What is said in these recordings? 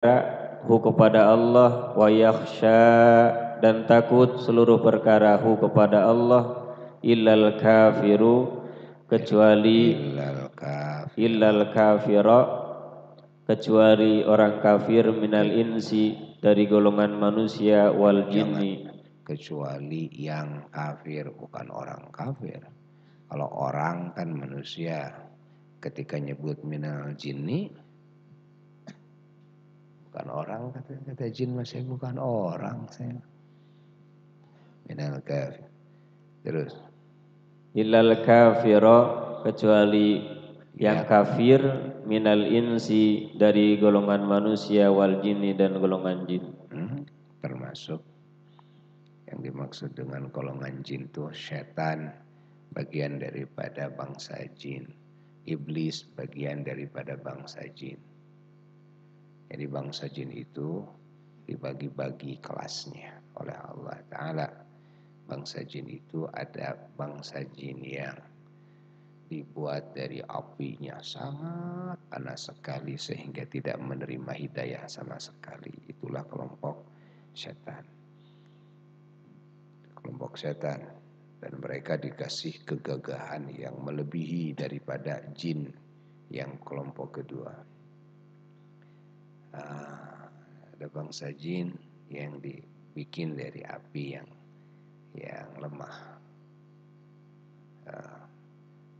hu kepada Allah, wa yakhsha dan takut seluruh perkara hu kepada Allah, illal kafiru kecuali illal kafira kecuali orang kafir minal insi dari golongan manusia wal jinni. Kecuali yang kafir, bukan orang kafir. Kalau orang kan manusia, ketika nyebut minal jinni bukan orang, kata jin masih bukan orang saya. Minal kafir. Terus Illal kafira kecuali yang kafir minal insi dari golongan manusia wal jinni dan golongan jin. Termasuk yang dimaksud dengan golongan jin itu setan, bagian daripada bangsa jin. Iblis bagian daripada bangsa jin. Jadi bangsa jin itu dibagi-bagi kelasnya oleh Allah Ta'ala. Bangsa jin itu ada bangsa jin yang dibuat dari apinya sangat panas sekali sehingga tidak menerima hidayah sama sekali. Itulah kelompok setan. Kelompok setan. Dan mereka dikasih kegagahan yang melebihi daripada jin yang kelompok kedua. Ada bangsa jin yang dibikin dari api yang lemah.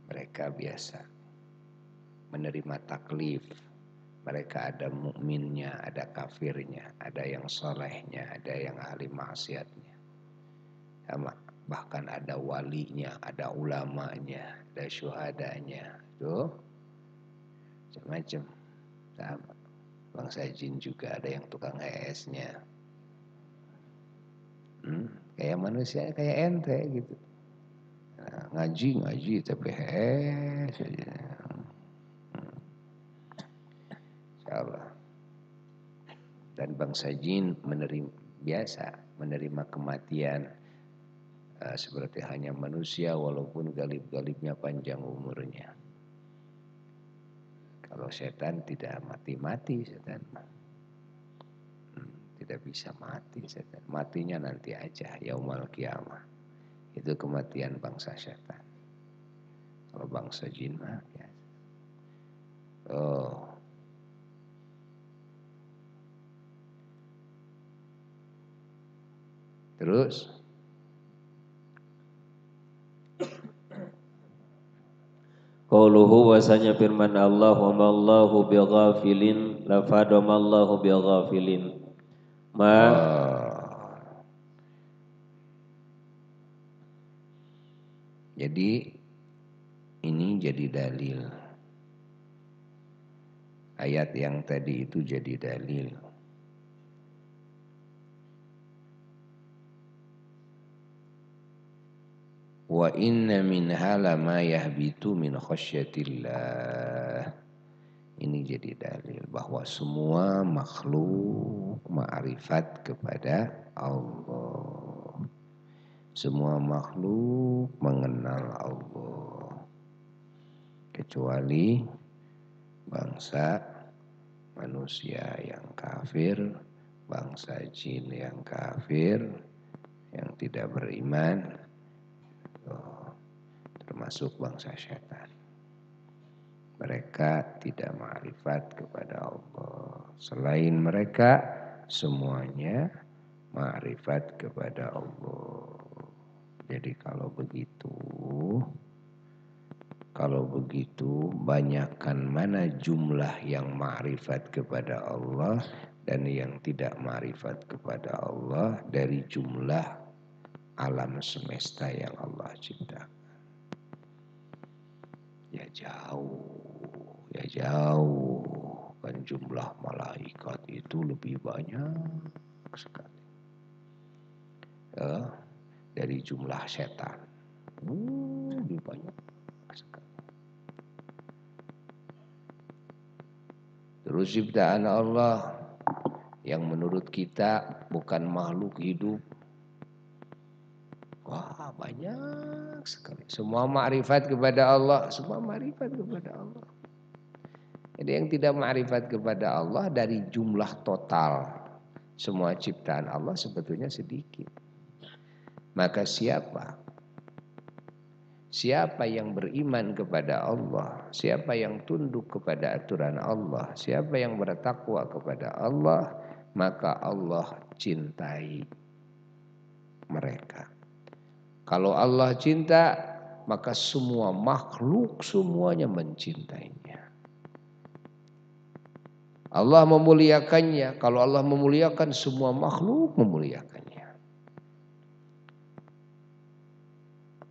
Mereka biasa menerima taklif. Mereka ada mukminnya, ada kafirnya, ada yang solehnya, ada yang ahli maksiatnya. Bahkan ada walinya, ada ulamanya, ada syuhadanya. Tuh, macam-macam. Sama. Bangsa jin juga ada yang tukang HS-nya. Kayak manusia, kayak ente gitu. Nah, ngaji tapi HS saja. Insyaallah. Dan bangsa jin menerima kematian seperti hanya manusia walaupun galib-galibnya panjang umurnya. Kalau setan tidak mati-mati setan. Tidak bisa mati setan. Matinya nanti aja yaumul qiyamah. Itu kematian bangsa setan. Kalau bangsa jin mah biasa. Terus Qauluhu wasanya firman Allah, wa mallahu bighafilin lafad wa mallahu bighafilin. Jadi ini jadi dalil. Ayat yang tadi itu jadi dalil. Wa inna minha lama yahbitu min khasyatillah. Ini jadi dalil bahwa semua makhluk ma'rifat kepada Allah. Semua makhluk mengenal Allah. Kecuali bangsa manusia yang kafir, bangsa jin yang kafir, yang tidak beriman, termasuk bangsa syaitan. Mereka tidak ma'rifat kepada Allah. Selain mereka, semuanya ma'rifat kepada Allah. Jadi kalau begitu banyakkan mana jumlah yang ma'rifat kepada Allah dan yang tidak ma'rifat kepada Allah dari jumlah alam semesta yang Allah ciptakan. Ya jauh kan jumlah malaikat itu lebih banyak sekali dari jumlah setan. Lebih banyak sekali. Terus ciptaan Allah yang menurut kita bukan makhluk hidup. Wah, banyak sekali. Semua ma'rifat kepada Allah, semua ma'rifat kepada Allah. Jadi yang tidak ma'rifat kepada Allah dari jumlah total semua ciptaan Allah sebetulnya sedikit. Maka siapa yang beriman kepada Allah, siapa yang tunduk kepada aturan Allah, siapa yang bertakwa kepada Allah, maka Allah cintai mereka. Kalau Allah cinta, maka semua makhluk semuanya mencintainya. Allah memuliakannya. Kalau Allah memuliakan, semua makhluk memuliakannya.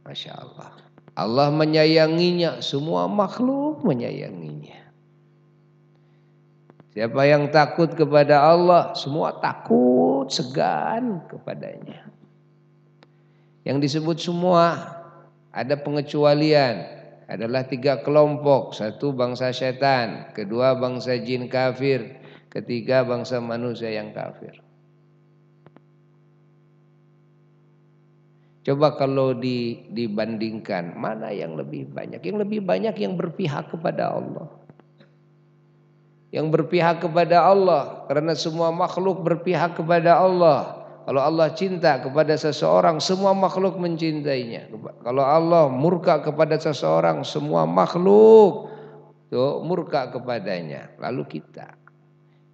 Masya Allah. Allah menyayanginya, semua makhluk menyayanginya. Siapa yang takut kepada Allah, semua takut, segan kepadanya. Yang disebut semua ada pengecualian, adalah 3 kelompok. 1 bangsa setan, kedua bangsa jin kafir, ketiga bangsa manusia yang kafir. Coba kalau dibandingkan, mana yang lebih banyak? Yang lebih banyak yang berpihak kepada Allah. Yang berpihak kepada Allah, karena semua makhluk berpihak kepada Allah. Kalau Allah cinta kepada seseorang, semua makhluk mencintainya. Kalau Allah murka kepada seseorang, semua makhluk murka kepadanya. Lalu kita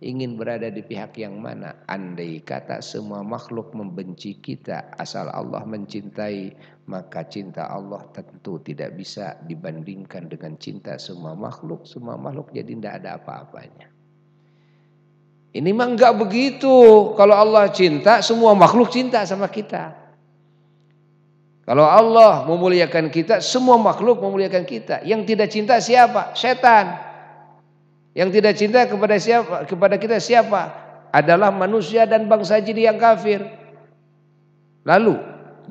ingin berada di pihak yang mana? Andai kata semua makhluk membenci kita, asal Allah mencintai, maka cinta Allah tentu tidak bisa dibandingkan dengan cinta semua makhluk. Semua makhluk jadi tidak ada apa-apanya. Ini mah enggak begitu. Kalau Allah cinta, semua makhluk cinta sama kita. Kalau Allah memuliakan kita, semua makhluk memuliakan kita. Yang tidak cinta siapa? Setan. Yang tidak cinta kepada siapa? Kepada kita siapa? Adalah manusia dan bangsa jin yang kafir. Lalu,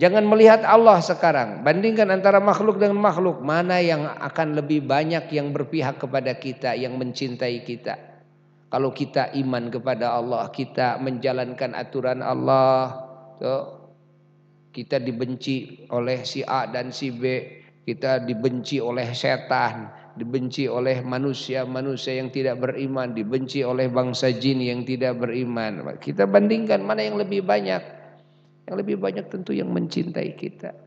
jangan melihat Allah sekarang. Bandingkan antara makhluk dengan makhluk. Mana yang akan lebih banyak yang berpihak kepada kita, yang mencintai kita? Kalau kita iman kepada Allah, kita menjalankan aturan Allah, kita dibenci oleh si A dan si B, kita dibenci oleh setan, dibenci oleh manusia-manusia yang tidak beriman, dibenci oleh bangsa jin yang tidak beriman. Kita bandingkan mana yang lebih banyak. Yang lebih banyak tentu yang mencintai kita.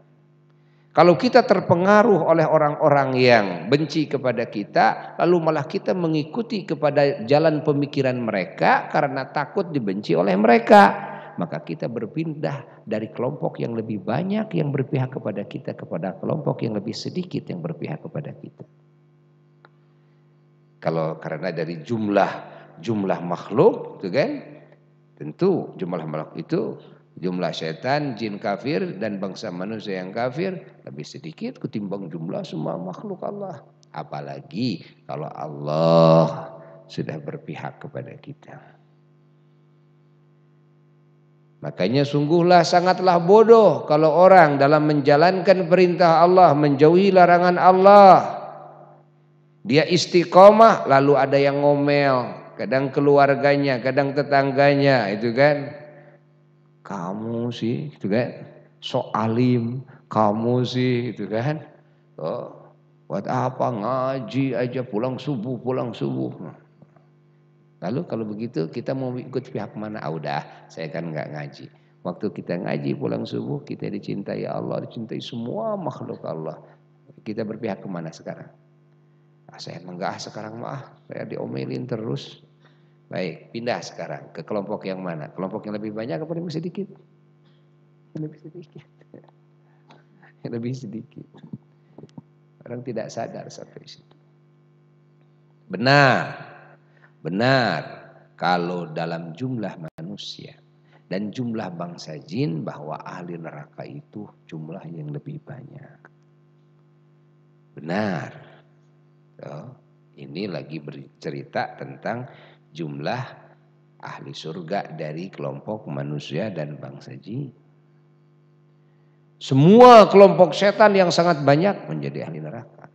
Kalau kita terpengaruh oleh orang-orang yang benci kepada kita, lalu malah kita mengikuti kepada jalan pemikiran mereka karena takut dibenci oleh mereka, maka kita berpindah dari kelompok yang lebih banyak yang berpihak kepada kita kepada kelompok yang lebih sedikit yang berpihak kepada kita. Kalau karena dari jumlah makhluk, itu kan, tentu jumlah makhluk itu jumlah setan, jin kafir dan bangsa manusia yang kafir lebih sedikit ketimbang jumlah semua makhluk Allah. Apalagi kalau Allah sudah berpihak kepada kita. Makanya sungguhlah sangatlah bodoh kalau orang dalam menjalankan perintah Allah, menjauhi larangan Allah, dia istiqomah lalu ada yang ngomel, kadang keluarganya, kadang tetangganya, itu kan. Kamu sih, itu kan, sok alim, kamu sih, itu kan, buat apa ngaji aja pulang subuh. Lalu kalau begitu kita mau ikut pihak mana? Udah, saya kan nggak ngaji. Waktu kita ngaji pulang subuh, kita dicintai Allah, dicintai semua makhluk Allah. Kita berpihak kemana sekarang? Saya enggak sekarang mah, saya diomelin terus. Baik, pindah sekarang ke kelompok yang mana? Kelompok yang lebih banyak apa lebih sedikit? Lebih sedikit. Lebih sedikit. Orang tidak sadar sampai situ. Benar kalau dalam jumlah manusia dan jumlah bangsa jin bahwa ahli neraka itu jumlah yang lebih banyak. Benar. Ini lagi bercerita tentang jumlah ahli surga dari kelompok manusia dan bangsa jin. Semua kelompok setan yang sangat banyak menjadi ahli neraka.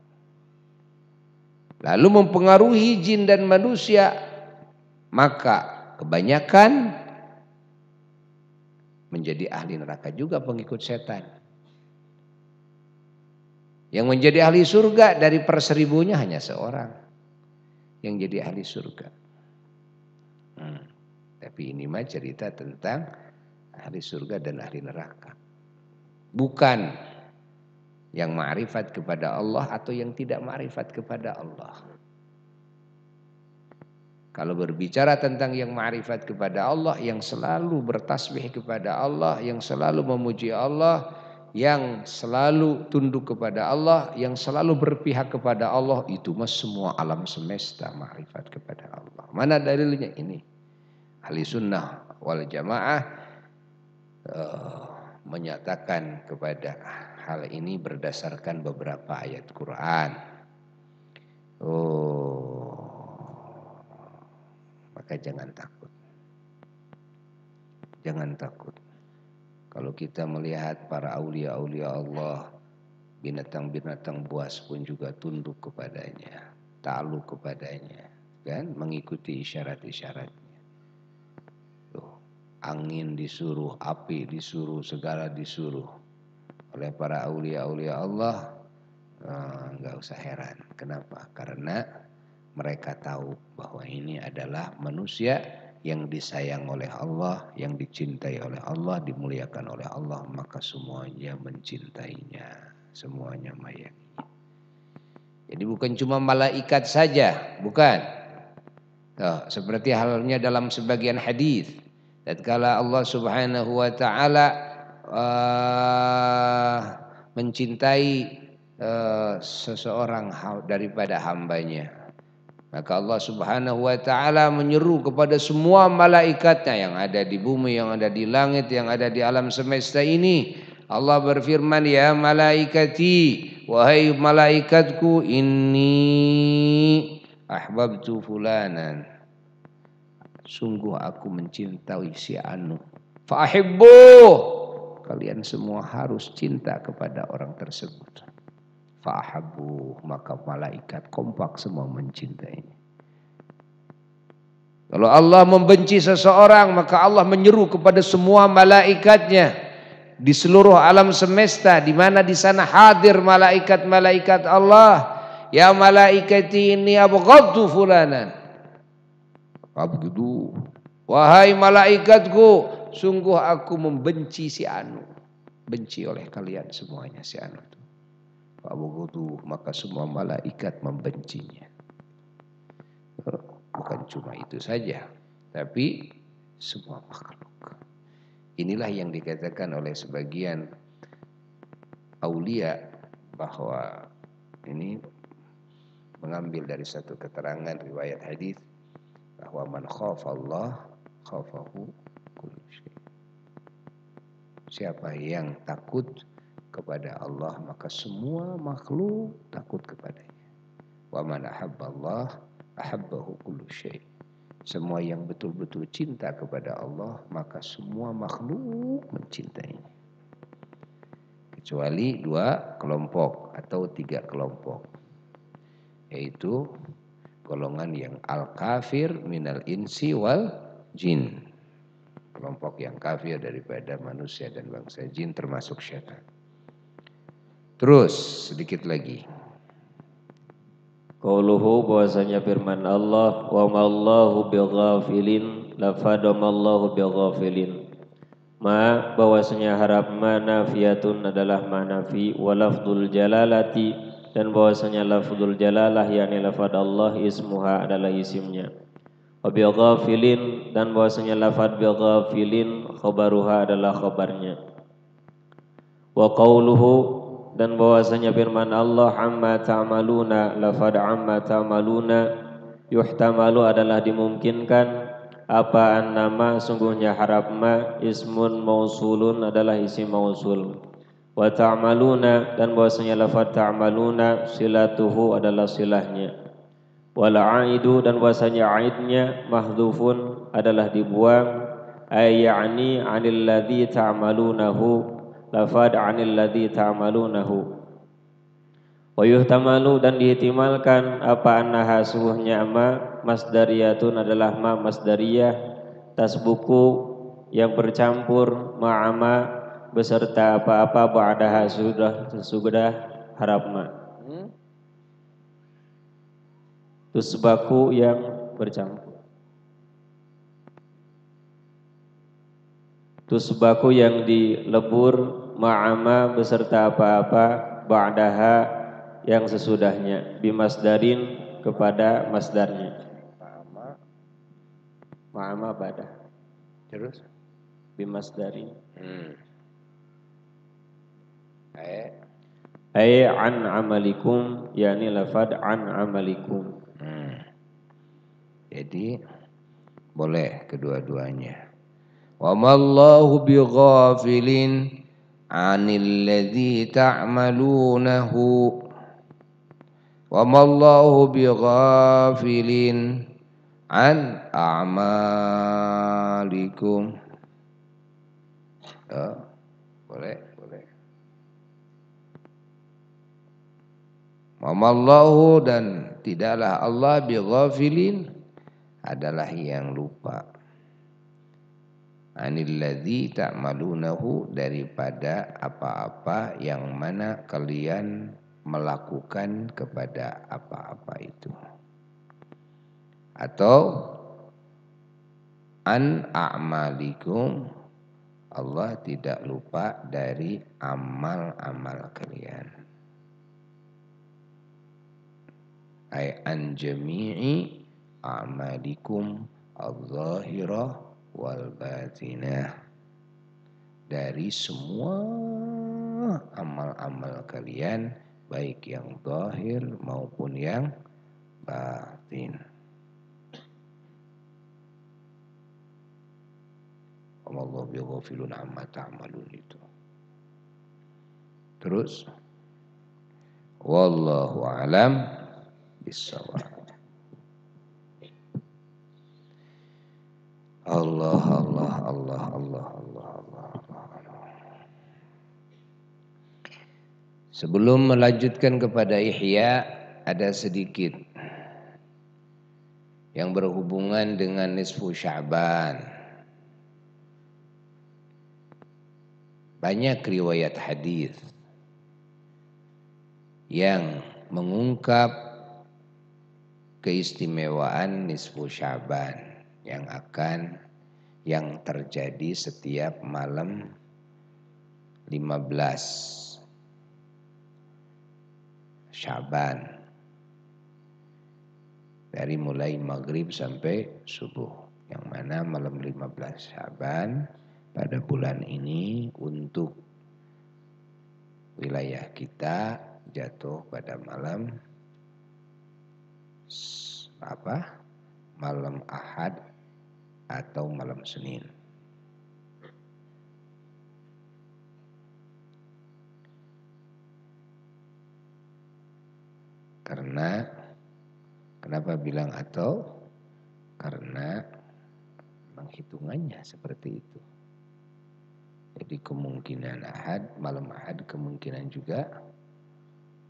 Lalu mempengaruhi jin dan manusia, maka kebanyakan menjadi ahli neraka juga pengikut setan. Yang menjadi ahli surga dari per 1000-nya hanya seorang. yang jadi ahli surga. Tapi ini mah cerita tentang ahli surga dan ahli neraka. Bukan yang ma'rifat kepada Allah atau yang tidak ma'rifat kepada Allah. Kalau berbicara tentang yang ma'rifat kepada Allah, yang selalu bertasbih kepada Allah, yang selalu memuji Allah, yang selalu tunduk kepada Allah, yang selalu berpihak kepada Allah, itu mah semua alam semesta ma'rifat kepada Allah. Mana dalilnya ini? Ahli sunnah wal jamaah menyatakan kepada hal ini berdasarkan beberapa ayat Quran. Maka jangan takut. Jangan takut. Kalau kita melihat para aulia-aulia Allah, binatang-binatang buas pun juga tunduk kepadanya, takluk kepadanya, kan? Mengikuti isyarat-isyaratnya. Angin disuruh, api disuruh, segala disuruh oleh para aulia-aulia Allah. Enggak usah heran. Kenapa? Karena mereka tahu bahwa ini adalah manusia yang disayang oleh Allah, yang dicintai oleh Allah, dimuliakan oleh Allah, maka semuanya mencintainya, semuanya menyayanginya. Jadi bukan cuma malaikat saja, bukan. Seperti halnya dalam sebagian hadis, tatkala Allah Subhanahu wa taala mencintai seseorang daripada hambanya, maka Allah Subhanahu wa taala menyeru kepada semua malaikatnya yang ada di bumi, yang ada di langit, yang ada di alam semesta ini. Allah berfirman, ya malaikati, wahai malaikatku, inni ahbabtu fulanan, sungguh aku mencintai si anu. Fa'ahibbuh, kalian semua harus cinta kepada orang tersebut. Fa'ahabbuh, maka malaikat kompak semua mencintainya. Kalau Allah membenci seseorang, maka Allah menyeru kepada semua malaikatnya di seluruh alam semesta, di mana di sana hadir malaikat-malaikat Allah. Ya malaikati inni abghadtu fulanan. Abghadu, wahai malaikatku, sungguh aku membenci si anu. Benci oleh kalian semuanya si anu itu. Abghadu, maka semua malaikat membencinya. Bukan cuma itu saja, tapi semua makhluk. Inilah yang dikatakan oleh sebagian aulia bahwa ini mengambil dari satu keterangan riwayat hadis bahwa man khafa Allah khafahu kullu syai. Siapa yang takut kepada Allah maka semua makhluk takut kepadanya. Wa man ahabba Allah ahabbahu kullu syai. Semua yang betul-betul cinta kepada Allah maka semua makhluk mencintainya. Kecuali dua kelompok atau tiga kelompok, yaitu golongan yang al-kafir minal insi wal jin, kelompok yang kafir daripada manusia dan bangsa jin termasuk syaitan. Terus sedikit lagi. Qauluhu, bahwasanya firman Allah, wa mallahu bighafilin, lafadamallahu bighafilin. Ma, bahwasanya harap ma nafiyatun adalah ma nafi, wa lafdul jalalati, dan bahwasanya lafdul jalalah yakni lafad Allah ismuha adalah isimnya. Wa bighafilin, dan bahwasanya lafad bighafilin khabaruha adalah khabarnya. Wa qauluhu, dan bahwasanya firman Allah, amma ta'maluna, lafad amma ta'maluna yuhtamalu adalah dimungkinkan, apa annama sungguhnya harap ma ismun mausulun adalah isim mausul. Wa ta'maluna, dan bahwasanya lafad ta'maluna silatuhu adalah silahnya. Wal aidu, dan bahwasanya aidnya mahdhufun adalah dibuang, ay ya'ni 'anil ladzi ta'malunahu, lafad 'anil ladzi ta'malunahu. Wa yuhtamalu, dan dihtimalkan apa annaha sungguhnya ma masdariyatun adalah ma masdariyah, tasbuku yang bercampur ma'ama beserta apa-apa ba'daha sudah harap ma. Tusbaku yang bercampur. Tusbaku yang dilebur ma'ama beserta apa-apa ba'daha yang sesudahnya bimasdarin kepada masdarnya. Ma'ama badah. Terus Bimasdarin. Ay an amalikum, yakni lafad an amalikum. Jadi boleh kedua-duanya. Wa mallahu bighafilin 'anil ladzi ta'malunahu. Wa mallahu bighafilin an a'malikum. Boleh. Wa mallahu, dan tidaklah Allah bighafilin, adalah yang lupa, anil ladzi ta'malunahu, daripada apa-apa yang mana kalian melakukan kepada apa-apa itu, atau an a'malikum, Allah tidak lupa dari amal-amal kalian, ay an jami'i a'malikum al-zahirah wal batinah, dari semua amal-amal kalian, baik yang zahir maupun yang batin. Wallahu bighafilun amma ta'malun itu. Terus wallahu a'lam bissawab. Allah. Sebelum melanjutkan kepada ihya, ada sedikit yang berhubungan dengan nisfu Sya'ban. Banyak riwayat hadis yang mengungkap keistimewaan nisfu Sya'ban yang terjadi setiap malam 15 Sya'ban, dari mulai maghrib sampai subuh, yang mana malam 15 Sya'ban pada bulan ini untuk wilayah kita jatuh pada malam malam Ahad atau malam Senin. Karena kenapa bilang atau? Karena menghitungannya seperti itu. Jadi kemungkinan malam Ahad, kemungkinan juga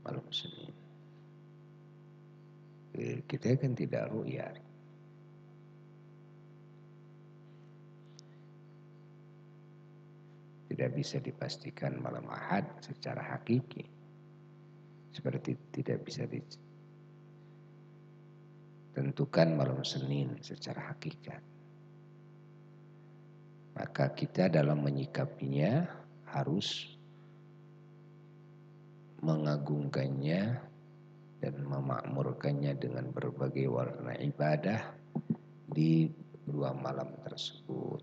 malam Senin. Kita kan tidak ru'yah. Tidak bisa dipastikan malam Ahad secara hakiki. Seperti tidak bisa ditentukan malam Senin secara hakikat. Maka kita dalam menyikapinya harus mengagungkannya dan memakmurkannya dengan berbagai warna ibadah di dua malam tersebut,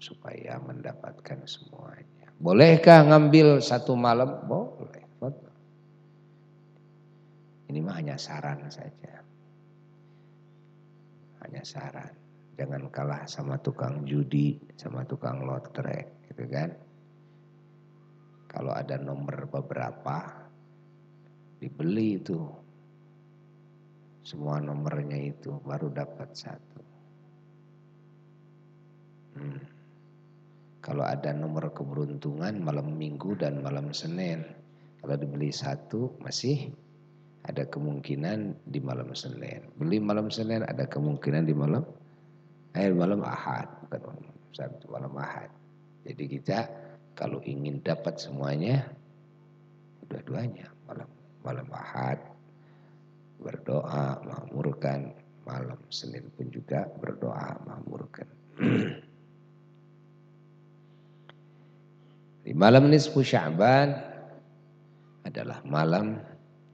supaya mendapatkan semuanya. Bolehkah ngambil satu malam? Boleh. Ini mah hanya saran saja. Hanya saran. Jangan kalah sama tukang judi, sama tukang lotre, gitu kan. Kalau ada nomor beberapa, dibeli itu. Semua nomornya itu baru dapat satu. Kalau ada nomor keberuntungan malam Minggu dan malam Senin, kalau dibeli satu masih ada kemungkinan di malam Senin. Beli malam Senin ada kemungkinan di malam Ahad, bukan malam Ahad. Jadi kita kalau ingin dapat semuanya, dua-duanya malam Ahad berdoa makmurkan, malam Senin pun juga berdoa makmurkan. Di malam nisfu Sya'ban adalah malam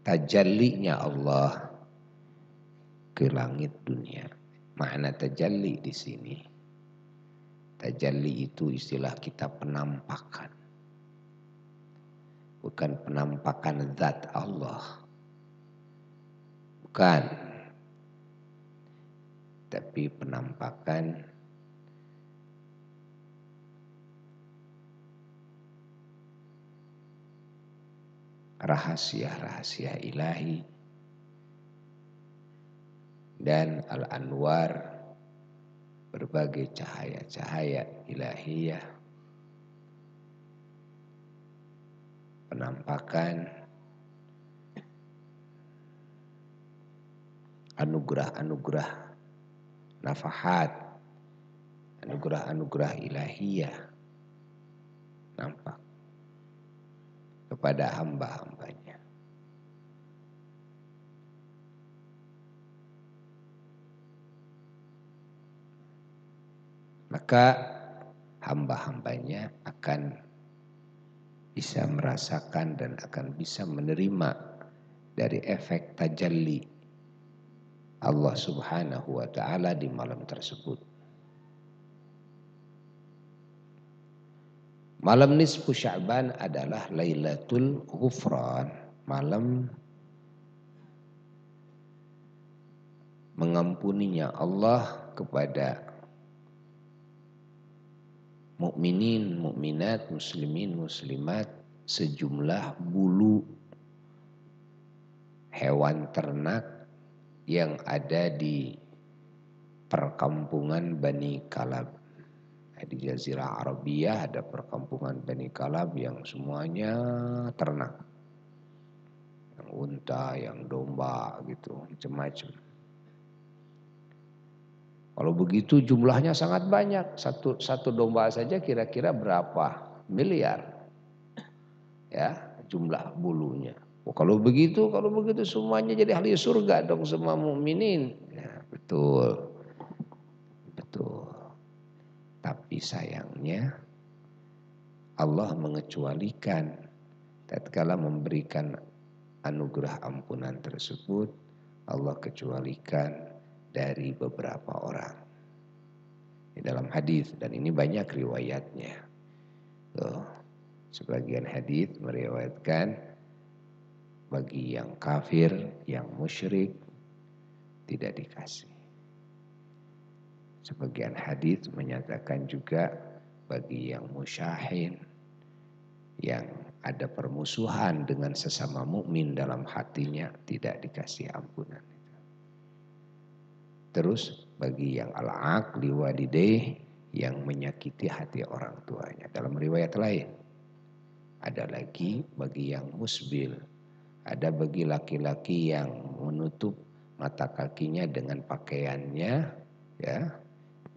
tajallinya Allah ke langit dunia. Makna tajalli di sini, tajalli itu istilah kita penampakan. Bukan penampakan zat Allah. Bukan. Tapi penampakan rahasia-rahasia ilahi dan al-anwar, berbagai cahaya-cahaya ilahiyah, penampakan anugerah-anugerah nafahat, anugerah-anugerah ilahiyah nampak kepada hamba-hambanya. Maka hamba-hambanya akan bisa merasakan dan akan bisa menerima dari efek tajalli Allah Subhanahu wa ta'ala di malam tersebut. Malam nisfu Sya'ban adalah Lailatul Ghufran, malam mengampuninya Allah kepada mukminin, mukminat, muslimin, muslimat sejumlah bulu hewan ternak yang ada di perkampungan Bani Kalab. Di Jazirah Arabiyah ada perkampungan Bani Kalab yang semuanya ternak. Yang unta, yang domba gitu, macam-macam. Kalau begitu jumlahnya sangat banyak. Satu domba saja kira-kira berapa miliar ya jumlah bulunya. Oh, kalau begitu semuanya jadi ahli surga dong semua mukminin. Ya, betul. Tapi sayangnya Allah mengecualikan tatkala memberikan anugerah ampunan tersebut, Allah kecualikan dari beberapa orang. Di dalam hadis, dan ini banyak riwayatnya. Sebagian hadis meriwayatkan bagi yang kafir, yang musyrik tidak dikasih. Sebagian hadis menyatakan juga bagi yang musyahin, yang ada permusuhan dengan sesama mukmin dalam hatinya, tidak dikasih ampunan. Terus bagi yang al-aqli walidayh, yang menyakiti hati orang tuanya. Dalam riwayat lain, ada lagi bagi yang musbil, ada bagi laki-laki yang menutup mata kakinya dengan pakaiannya, ya,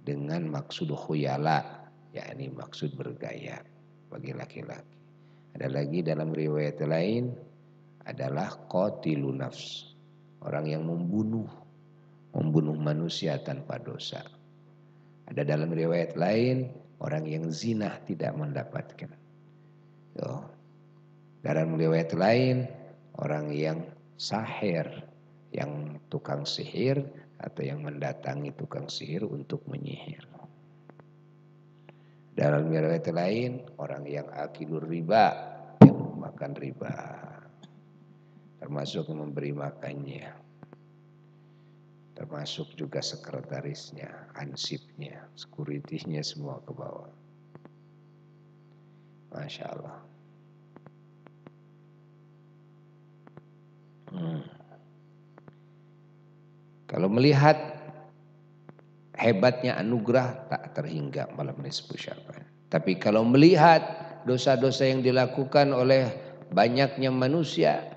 dengan maksud khuyala, yakni maksud bergaya bagi laki-laki. Ada lagi dalam riwayat lain adalah qatilun nafs, orang yang membunuh manusia tanpa dosa. Ada dalam riwayat lain orang yang zina tidak mendapatkan. Dalam riwayat lain orang yang sahir, yang tukang sihir atau yang mendatangi tukang sihir untuk menyihir. Dalam riwayat lain orang yang akilur riba, yang makan riba, termasuk memberi makannya, termasuk juga sekretarisnya, ansipnya, sekuritinya semua ke bawah. Masya Allah. Kalau melihat hebatnya anugerah tak terhingga malam nisfu Sya'ban. Tapi kalau melihat dosa-dosa yang dilakukan oleh banyaknya manusia,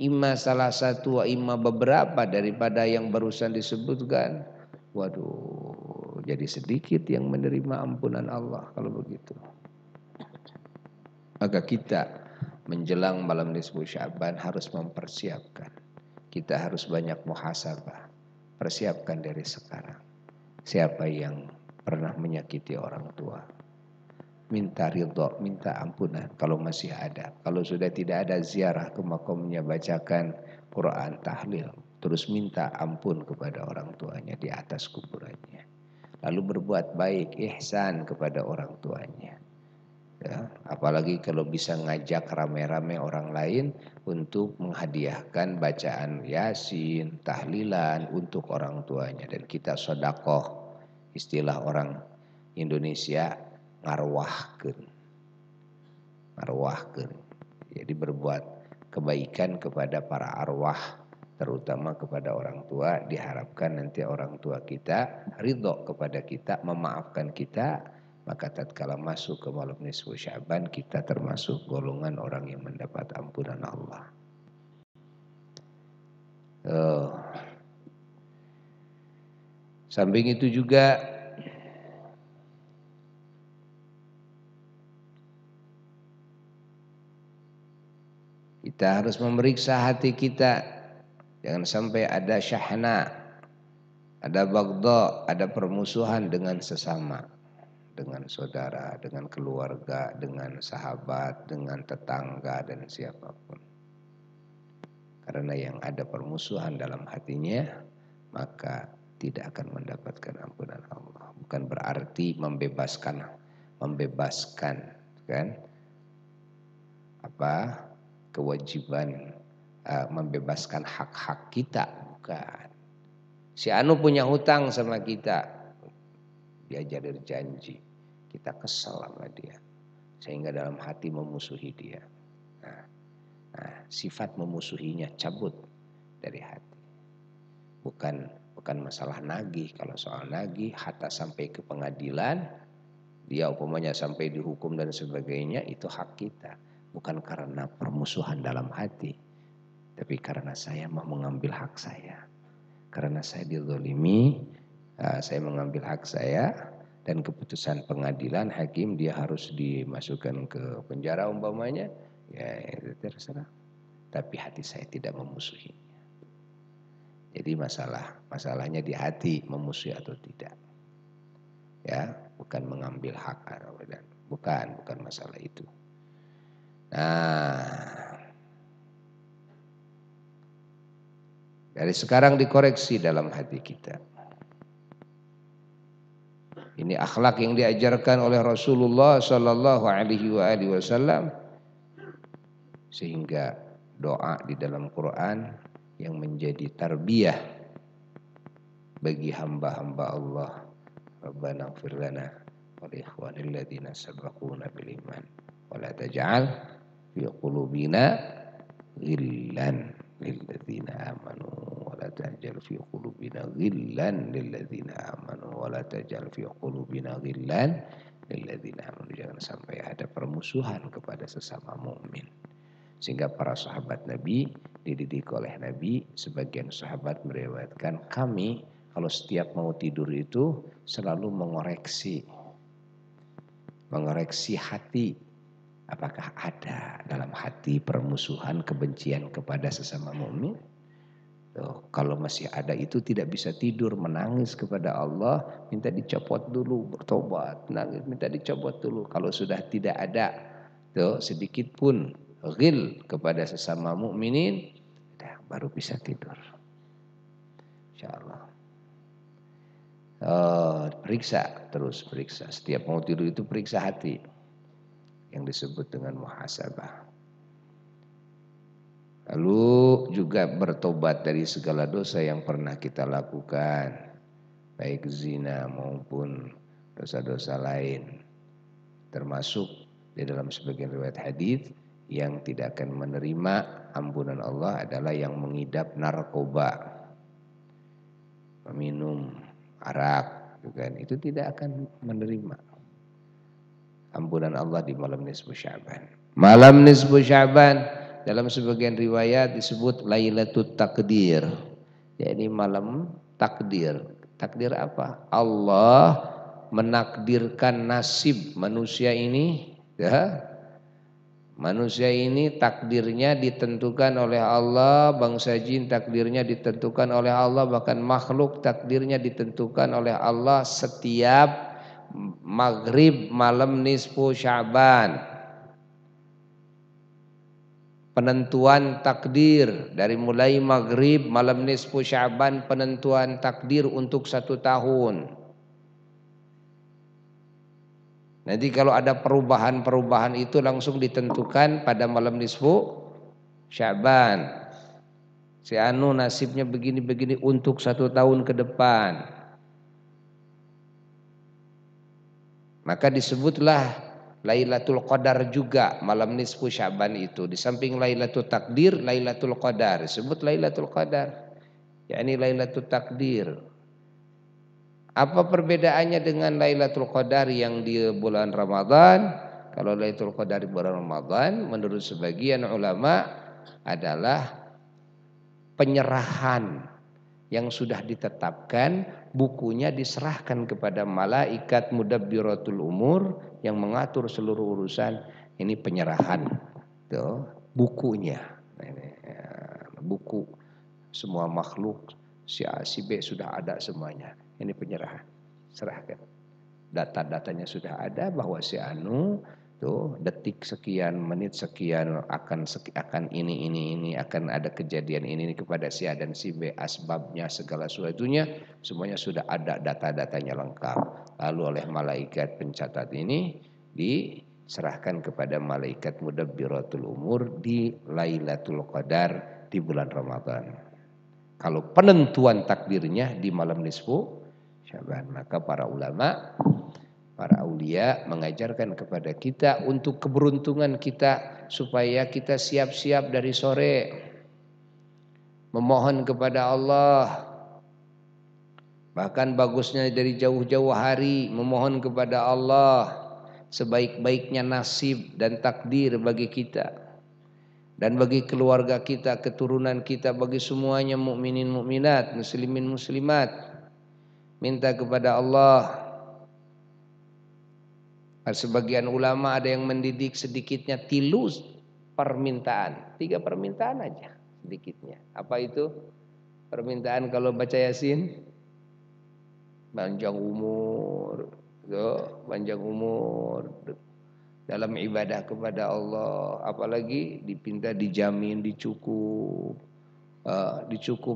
imma salah satu wa imma beberapa daripada yang barusan disebutkan, waduh, jadi sedikit yang menerima ampunan Allah kalau begitu. Maka kita menjelang malam nisfu Sya'ban harus mempersiapkan kita harus banyak muhasabah. Persiapkan dari sekarang. Siapa yang pernah menyakiti orang tua, minta ridho, minta ampunan kalau masih ada. Kalau sudah tidak ada, ziarah ke makamnya, bacakan Quran, tahlil, terus minta ampun kepada orang tuanya di atas kuburannya. Lalu berbuat baik, ihsan kepada orang tuanya. Ya, apalagi kalau bisa ngajak rame-rame orang lain untuk menghadiahkan bacaan yasin, tahlilan untuk orang tuanya, dan kita sedekah, istilah orang Indonesia, ngarwahkeun. Jadi berbuat kebaikan kepada para arwah, terutama kepada orang tua, diharapkan nanti orang tua kita ridho kepada kita, memaafkan kita. Maka tatkala masuk ke malam nisfu Sya'ban, kita termasuk golongan orang yang mendapat ampunan Allah. Samping itu juga kita harus memeriksa hati kita. Jangan sampai ada syahna, ada bagdha, ada permusuhan dengan sesama, dengan saudara, dengan keluarga, dengan sahabat, dengan tetangga, dan siapapun. Karena yang ada permusuhan dalam hatinya, maka tidak akan mendapatkan ampunan Allah. Bukan berarti membebaskan kan kewajiban, membebaskan hak-hak kita, bukan. Si anu punya hutang sama kita, dia jadi janji, kita kesal sama dia, sehingga dalam hati memusuhi dia. Nah, sifat memusuhinya cabut dari hati. Bukan masalah nagih. Kalau soal nagih, hatta sampai ke pengadilan, dia umpamanya sampai dihukum dan sebagainya, itu hak kita. Bukan karena permusuhan dalam hati, tapi karena saya mau mengambil hak saya. Karena saya dizalimi, saya mengambil hak saya, dan keputusan pengadilan, hakim, dia harus dimasukkan ke penjara umpamanya, ya itu terserah. Tapi hati saya tidak memusuhinya. Jadi masalahnya di hati, memusuhi atau tidak. Ya, bukan mengambil hak, bukan masalah itu. Nah, dari sekarang dikoreksi dalam hati kita. Ini akhlak yang diajarkan oleh Rasulullah Sallallahu Alaihi Wasallam, sehingga doa di dalam Quran yang menjadi tarbiyah bagi hamba-hamba Allah. Rabbana ighfir lana wa li ikhwanil ladzina sabaquna bil iman wa la taj'al fi qulubina ghillan lil ladzina amanu wa la taj'al fi qulubina ghillan lil ladzina amanu wa la taj'al fi qulubina ghillan lil ladzina amanu. Jangan sampai ada permusuhan kepada sesama mukmin. Sehingga para sahabat Nabi dididik oleh Nabi, sebagian sahabat meriwayatkan, kami kalau setiap mau tidur itu selalu mengoreksi hati. Apakah ada dalam hati permusuhan, kebencian kepada sesama mukmin? Kalau masih ada, itu tidak bisa tidur, menangis kepada Allah, minta dicopot dulu, bertobat, nangis, minta dicopot dulu. Kalau sudah tidak ada sedikit pun ghil kepada sesama mukminin, baru bisa tidur. Insyaallah. Periksa. Setiap mau tidur itu periksa hati, yang disebut dengan muhasabah. Lalu juga bertobat dari segala dosa yang pernah kita lakukan, baik zina maupun dosa-dosa lain. Termasuk di dalam sebagian riwayat hadis, yang tidak akan menerima ampunan Allah adalah yang mengidap narkoba, meminum arak, itu tidak akan menerima ampunan Allah di malam nisfu Sya'ban. Malam nisfu Sya'ban dalam sebagian riwayat disebut Lailatul Takdir. Jadi malam takdir. Takdir apa? Allah menakdirkan nasib manusia ini, ya, Manusia ini takdirnya ditentukan oleh Allah, bangsa jin takdirnya ditentukan oleh Allah, bahkan makhluk takdirnya ditentukan oleh Allah setiap maghrib malam nisfu Sya'ban. Penentuan takdir dari mulai maghrib malam nisfu Sya'ban, penentuan takdir untuk 1 tahun. Nanti kalau ada perubahan-perubahan itu langsung ditentukan pada malam nisfu Sya'ban. Si anu nasibnya begini-begini untuk 1 tahun ke depan. Maka disebutlah Lailatul Qadar juga malam nisfu Sya'ban itu. Di samping Lailatul Takdir, Lailatul Qadar. Disebut Lailatul Qadar. yakni Lailatul Takdir. Apa perbedaannya dengan Lailatul Qadar yang di bulan Ramadan? Kalau Lailatul Qadar di bulan Ramadan menurut sebagian ulama adalah penyerahan yang sudah ditetapkan, bukunya diserahkan kepada malaikat mudabbiratul umur yang mengatur seluruh urusan. Ini penyerahan tuh bukunya. Buku semua makhluk si A si B sudah ada semuanya. Ini penyerahan, serahkan. Data-datanya sudah ada bahwa si anu tuh detik sekian, menit sekian akan ini akan ada kejadian ini kepada si A dan si B, asbabnya segala sesuatunya semuanya sudah ada, data-datanya lengkap. Lalu oleh malaikat pencatat ini diserahkan kepada malaikat mudabbiratul umur di Lailatul Qadar di bulan Ramadan. Kalau penentuan takdirnya di malam nisfu Sya'ban, maka para ulama, para aulia mengajarkan kepada kita untuk keberuntungan kita supaya kita siap-siap dari sore memohon kepada Allah. Bahkan bagusnya dari jauh-jauh hari memohon kepada Allah sebaik-baiknya nasib dan takdir bagi kita dan bagi keluarga kita, keturunan kita, bagi semuanya mukminin mukminat, muslimin muslimat. Minta kepada Allah. Sebagian ulama ada yang mendidik sedikitnya 3 permintaan. 3 permintaan aja sedikitnya. Apa itu? Permintaan kalau baca Yasin? Panjang umur. Panjang umur dalam ibadah kepada Allah. Apalagi dipinta dijamin dicukup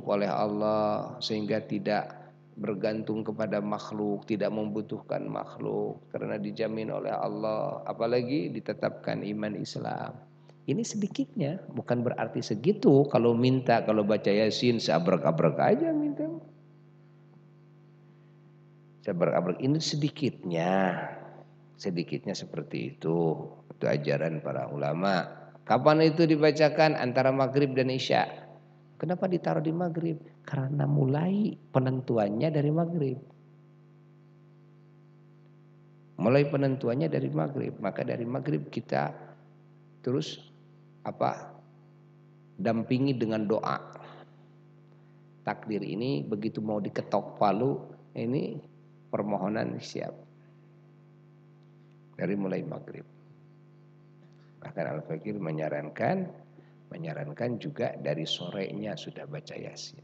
oleh Allah sehingga tidak bergantung kepada makhluk, tidak membutuhkan makhluk karena dijamin oleh Allah, apalagi ditetapkan iman Islam. Ini sedikitnya, bukan berarti segitu kalau minta, kalau baca Yasin seabrek-abrek aja minta. Seabrek-abrek, ini sedikitnya seperti itu. Itu ajaran para ulama. Kapan itu dibacakan? Antara maghrib dan isya. Kenapa ditaruh di maghrib? Karena mulai penentuannya dari maghrib. Mulai penentuannya dari maghrib. Maka dari maghrib kita terus dampingi dengan doa. Takdir ini begitu mau diketok palu, ini permohonan siap. Dari mulai maghrib. Bahkan Al-Fakir menyarankan juga dari sorenya sudah baca Yasin.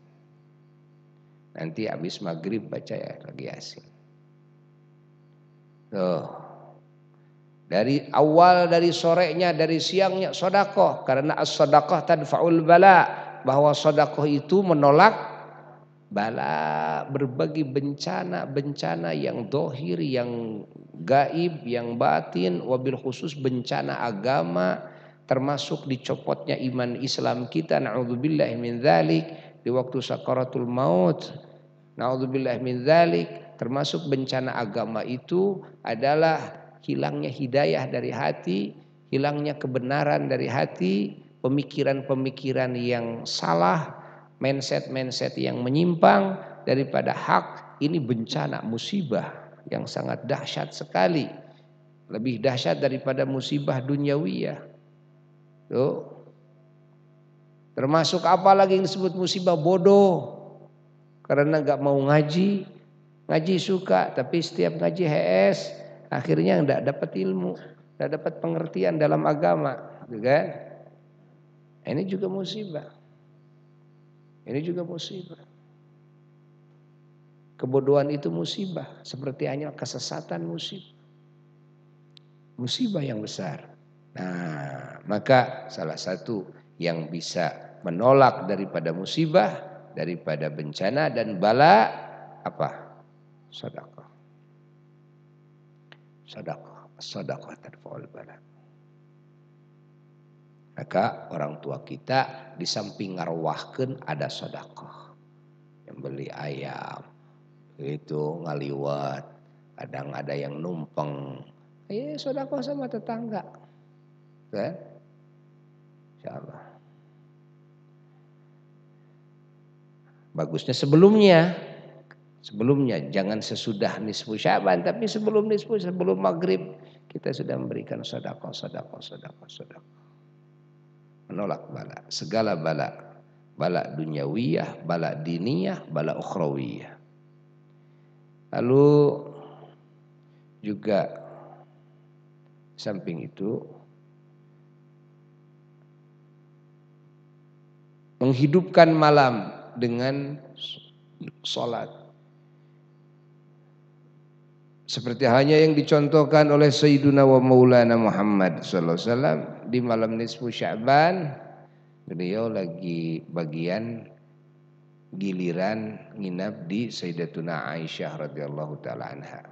Nanti habis maghrib baca lagi Yasin. Dari awal, dari sorenya, dari siangnya sedekah, karena as-sadaqah tadfa'ul bala, bahwa sedekah itu menolak bala, berbagi bencana yang dohir, yang gaib, yang batin, wabil khusus bencana agama, termasuk dicopotnya iman Islam kita, na'udzubillahi min dzalik, di waktu sakaratul maut, na'udzubillahi min dzalik. Termasuk bencana agama itu adalah hilangnya hidayah dari hati, hilangnya kebenaran dari hati, pemikiran-pemikiran yang salah, mindset-mindset yang menyimpang daripada hak. Ini bencana, musibah yang sangat dahsyat sekali, lebih dahsyat daripada musibah duniawiyah. Tuh. Termasuk apa lagi yang disebut musibah? Bodoh. Karena gak mau ngaji suka, tapi setiap ngaji HS akhirnya gak dapat ilmu, gak dapat pengertian dalam agama. gitu kan? Ini juga musibah. Ini juga musibah. Kebodohan itu musibah, seperti hanya kesesatan musibah. Musibah yang besar. Nah, maka salah satu yang bisa menolak daripada musibah, daripada bencana dan bala apa? Sedekah. Sedekah, sedekah tarfa'ul bala. Maka orang tua kita di samping ngarwahkeun ada sedekah. Yang beli ayam itu ngaliwat, kadang ada yang numpang. Sedekah sama tetangga. Kan? Insyaallah. Bagusnya sebelumnya jangan sesudah nisfu Sya'ban, tapi sebelum maghrib kita sudah memberikan sedekah. Menolak bala, segala bala dunyawiyah, bala diniyah, bala ukhrawiyah. Lalu juga samping itu menghidupkan malam dengan salat. Seperti hanya yang dicontohkan oleh Sayyiduna wa Maulana Muhammad sallallahu alaihi wasallam di malam nisfu Sya'ban, beliau lagi bagian giliran nginap di Sayyidatuna Aisyah radhiyallahu taala anha.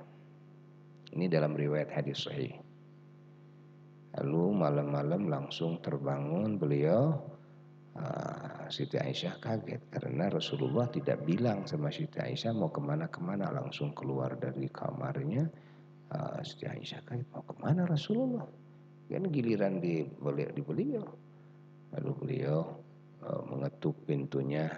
Ini dalam riwayat hadis sahih. Lalu malam-malam langsung terbangun beliau. Siti Aisyah kaget karena Rasulullah tidak bilang sama Siti Aisyah mau kemana-kemana, langsung keluar dari kamarnya. Siti Aisyah kaget, mau kemana Rasulullah? Kan giliran di beliau. Lalu beliau mengetuk pintunya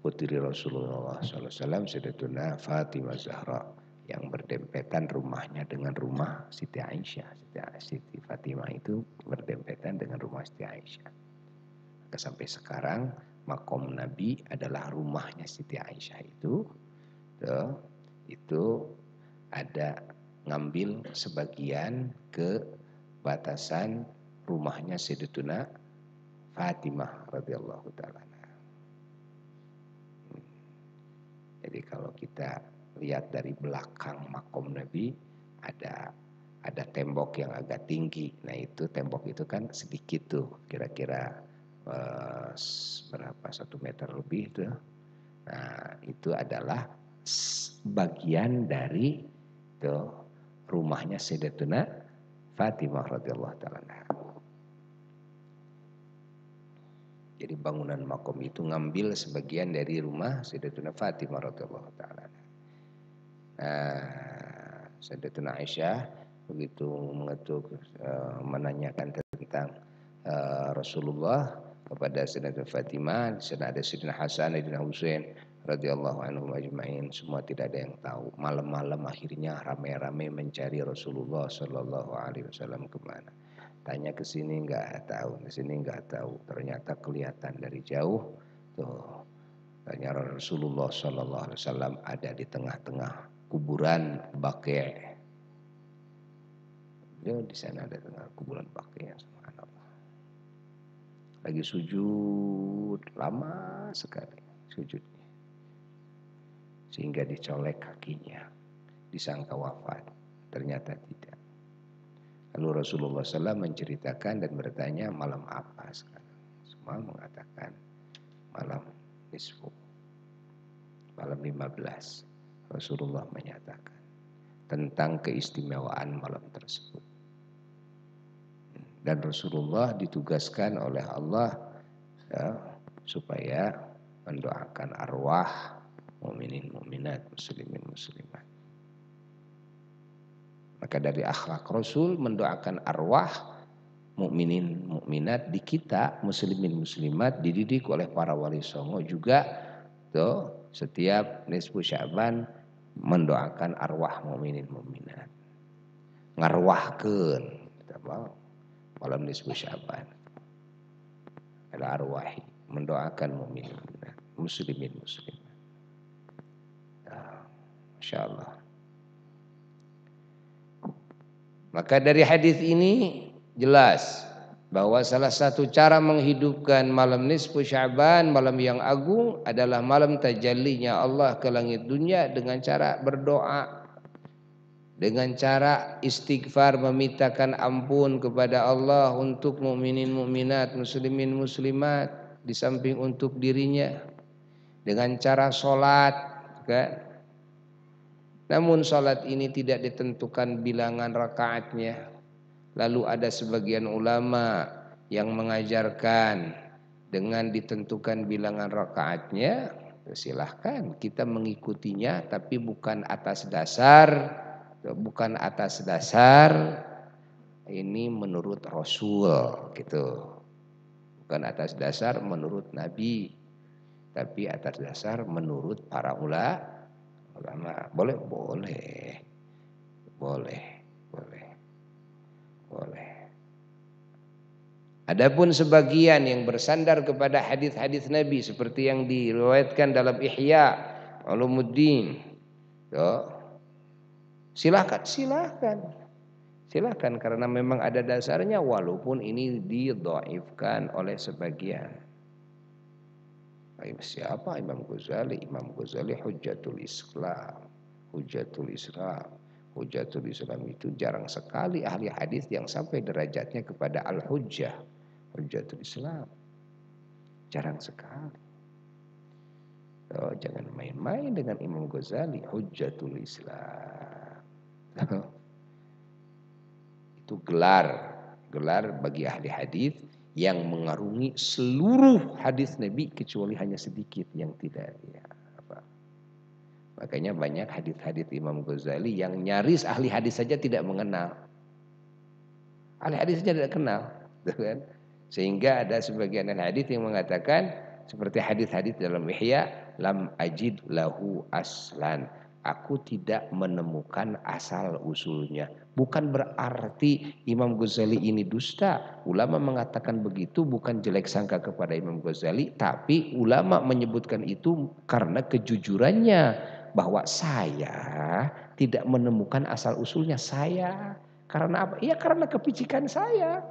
putri Rasulullah SAW, Sayyidatuna Fatimah Zahra, yang berdempetan rumahnya dengan rumah Siti Aisyah. Siti Fatimah itu berdempetan dengan rumah Siti Aisyah. Sampai sekarang makom Nabi adalah rumahnya Siti Aisyah itu ada ngambil sebagian ke batasan rumahnya Sayyidatuna Fatimah radhiyallahu taala. Jadi kalau kita lihat dari belakang makom Nabi ada tembok yang agak tinggi. Nah itu tembok itu kan sedikit tuh, kira-kira berapa 1 meter lebih itu. Nah itu adalah bagian dari rumahnya Sayyidatuna Fatimah radhiyallahu taala. Jadi bangunan makom itu ngambil sebagian dari rumah Sayyidatuna Fatimah radhiyallahu taala. Sayyidatuna Aisyah begitu mengetuk menanyakan tentang Rasulullah kepada Sayyidatuna Fatimah, di sana ada Sayyidina Hasan, Sayyidina Husain radhiyallahu anhum ajma'in, semua tidak ada yang tahu. Malam-malam akhirnya ramai-ramai mencari Rasulullah sallallahu alaihi wasallam kemana. Tanya ke sini enggak tahu, ke sini enggak tahu. Ternyata kelihatan dari jauh tuh. Ternyata Rasulullah sallallahu alaihi wasallam ada di tengah-tengah kuburan Baqi'. Dia di sana ada tengah kuburan Baqi', subhanallah. Lagi sujud lama sekali sujudnya. Sehingga dicolek kakinya. Disangka wafat, ternyata tidak. Lalu Rasulullah SAW menceritakan dan bertanya malam apa sekarang. Semua mengatakan malam nisfu, malam 15. Rasulullah menyatakan tentang keistimewaan malam tersebut. Dan Rasulullah ditugaskan oleh Allah supaya mendoakan arwah mukminin mukminat, muslimin muslimat. Maka dari akhlak Rasul mendoakan arwah mukminin mukminat di kita, muslimin muslimat, dididik oleh para wali songo juga setiap nisfu Sya'ban mendoakan arwah mukminin mukminat. Ngarwahkeun kita malam nisfu Sya'ban. Ala arwahi mendoakan mukminin mukminat, muslimin muslimat. Masyaallah. Maka dari hadis ini jelas bahwa salah satu cara menghidupkan malam nisfu Sya'ban, malam yang agung, adalah malam tajallinya Allah ke langit dunia dengan cara berdoa, dengan cara istighfar, memintakan ampun kepada Allah untuk mukminin mukminat, muslimin muslimat, di samping untuk dirinya, dengan cara sholat, kan? Namun sholat ini tidak ditentukan bilangan rakaatnya. Lalu ada sebagian ulama yang mengajarkan dengan ditentukan bilangan rakaatnya, silahkan kita mengikutinya, tapi bukan atas dasar ini menurut Rasul gitu, bukan atas dasar menurut Nabi, tapi atas dasar menurut para ulama. Boleh. Adapun sebagian yang bersandar kepada hadis-hadis Nabi seperti yang diriwayatkan dalam Ihya Ulumuddin, silakan karena memang ada dasarnya, walaupun ini didhaifkan oleh sebagian. Siapa? Imam Ghazali Hujjatul Islam. Hujjatul Islam itu jarang sekali ahli hadis yang sampai derajatnya kepada al-hujjah. Hujjatul Islam jarang sekali. Jangan main-main dengan Imam Ghazali, Hujjatul Islam. Itu gelar bagi ahli hadis yang mengarungi seluruh hadis Nabi kecuali hanya sedikit yang tidak. Makanya banyak hadis-hadis Imam Ghazali yang nyaris ahli hadis saja tidak mengenal. Ahli hadis saja tidak kenal, kan? Sehingga ada sebagian ahli hadis yang mengatakan seperti hadis-hadis dalam Ihya, lam ajid lahu aslan. Aku tidak menemukan asal usulnya. Bukan berarti Imam Ghazali ini dusta. Ulama mengatakan begitu bukan jelek sangka kepada Imam Ghazali, tapi ulama menyebutkan itu karena kejujurannya, bahwa saya tidak menemukan asal usulnya. Saya karena apa? Ya karena kepicikan saya.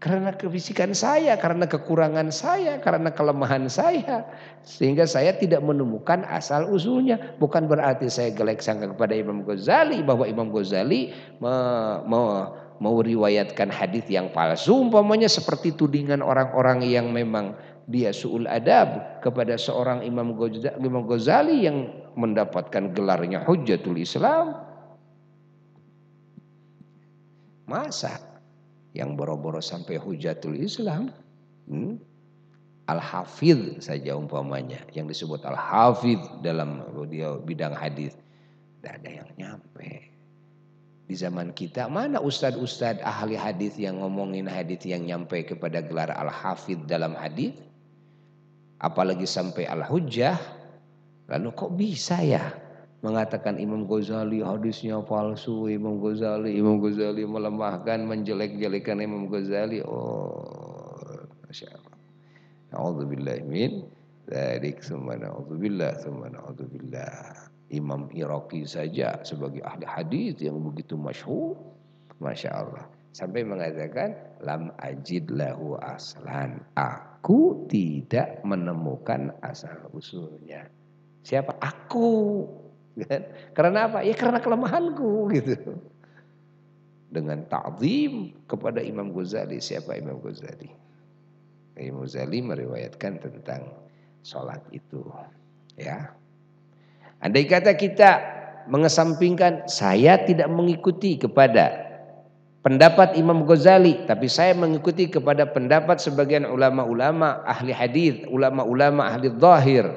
Karena kepicikan saya, karena kekurangan saya, karena kelemahan saya, sehingga saya tidak menemukan asal usulnya. Bukan berarti saya jelek sangka kepada Imam Ghazali, bahwa Imam Ghazali mau riwayatkan hadis yang palsu, umpamanya seperti tudingan orang-orang yang memang dia su'ul adab kepada seorang Imam Ghazali yang mendapatkan gelarnya Hujjatul Islam. Masa yang boro-boro sampai Hujjatul Islam, Al-Hafidh saja umpamanya, yang disebut Al-Hafidh dalam bidang hadis, tidak ada yang nyampe. Di zaman kita mana ustadz-ustadz ahli hadis yang ngomongin hadis yang nyampe kepada gelar Al-Hafidh dalam hadis, apalagi sampai Al-Hujjah. Lalu kok bisa ya mengatakan Imam Ghazali hadisnya palsu, Imam Ghazali melemahkan, menjelek-jelekan Imam Ghazali. Masya Allah. Na'udzubillah min dzalik, summa na'udzubillah. Imam Iraqi saja sebagai ahli hadis yang begitu masyhur, Masya Allah, sampai mengatakan lam ajid lahu aslan. Aku tidak menemukan asal usulnya. Siapa? Aku. Karena apa? Ya karena kelemahanku gitu. Dengan ta'zim kepada Imam Ghazali. Siapa Imam Ghazali? Imam Ghazali meriwayatkan tentang sholat itu, ya. Andai kata kita mengesampingkan, saya tidak mengikuti kepada pendapat Imam Ghazali, tapi saya mengikuti kepada pendapat sebagian ulama-ulama ahli hadis, ulama-ulama ahli zahir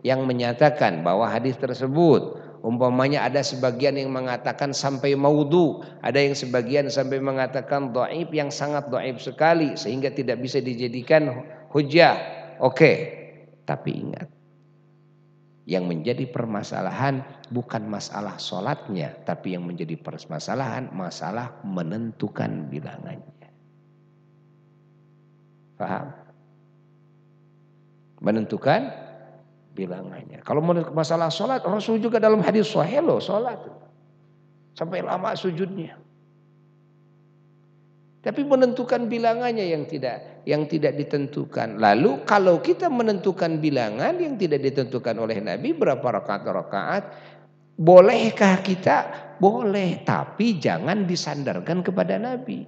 yang menyatakan bahwa hadis tersebut umpamanya ada sebagian yang mengatakan sampai maudhu, ada yang sebagian sampai mengatakan dhaif, yang sangat dhaif sekali sehingga tidak bisa dijadikan hujjah. Oke, tapi ingat, yang menjadi permasalahan bukan masalah sholatnya, tapi yang menjadi permasalahan masalah menentukan bilangannya. Paham? Menentukan bilangannya. Kalau masalah sholat, Rasul juga dalam hadis sahih loh sholat. sampai lama sujudnya. Tapi menentukan bilangannya yang tidak ditentukan. Lalu kalau kita menentukan bilangan yang tidak ditentukan oleh Nabi berapa rakaat, bolehkah kita? Boleh, tapi jangan disandarkan kepada Nabi.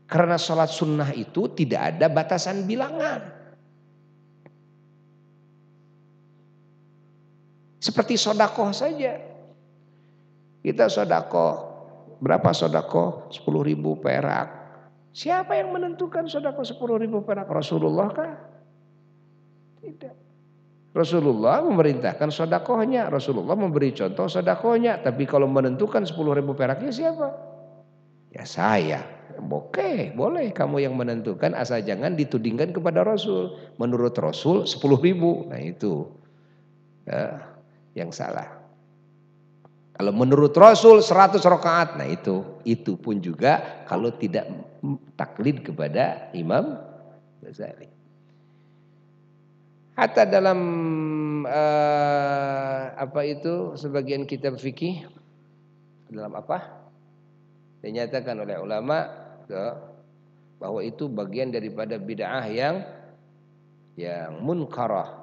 Karena sholat sunnah itu tidak ada batasan bilangan. Seperti sodakoh saja. Kita sodakoh. Berapa sodakoh? 10.000 perak. Siapa yang menentukan sodakoh 10.000 perak? Rasulullah kah? Tidak. Rasulullah memerintahkan sodakohnya. Rasulullah memberi contoh sodakohnya. Tapi kalau menentukan 10.000 peraknya siapa? Ya saya. Oke, boleh kamu yang menentukan, asal jangan ditudingkan kepada Rasul. Menurut Rasul 10.000. Nah itu ya, yang salah. Kalau menurut Rasul 100 rakaat, nah itu pun juga kalau tidak taklid kepada Imam Ghazali. Hatta dalam sebagian kitab fikih dalam apa? Dinyatakan oleh ulama bahwa itu bagian daripada bid'ah yang munkarah.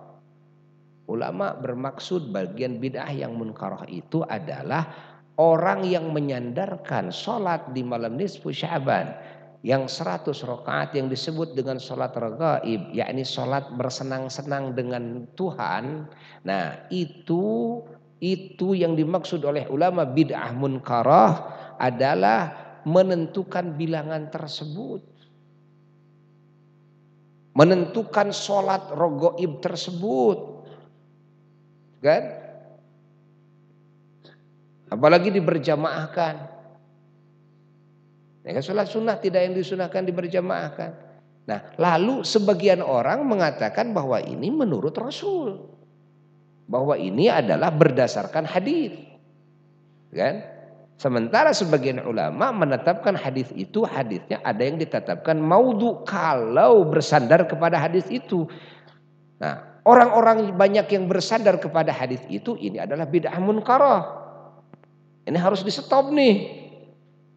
Ulama bermaksud bagian bid'ah yang munkarah itu adalah orang yang menyandarkan sholat di malam nisfu Sya'ban yang 100 rakaat yang disebut dengan sholat raghaib, yakni sholat bersenang-senang dengan Tuhan. Nah itu yang dimaksud oleh ulama bid'ah munkarah adalah menentukan bilangan tersebut, menentukan sholat raghaib tersebut. Kan? Apalagi diberjamaahkan. Ya kan sholat sunnah tidak yang disunahkan diberjamaahkan. Nah, lalu sebagian orang mengatakan bahwa ini menurut Rasul, bahwa ini adalah berdasarkan hadis, kan? Sementara sebagian ulama menetapkan hadis itu hadisnya ada yang ditetapkan maudhu kalau bersandar kepada hadis itu. Nah, orang-orang banyak yang bersandar kepada hadis itu ini adalah bid'ah munkarah. Ini harus di-stop nih.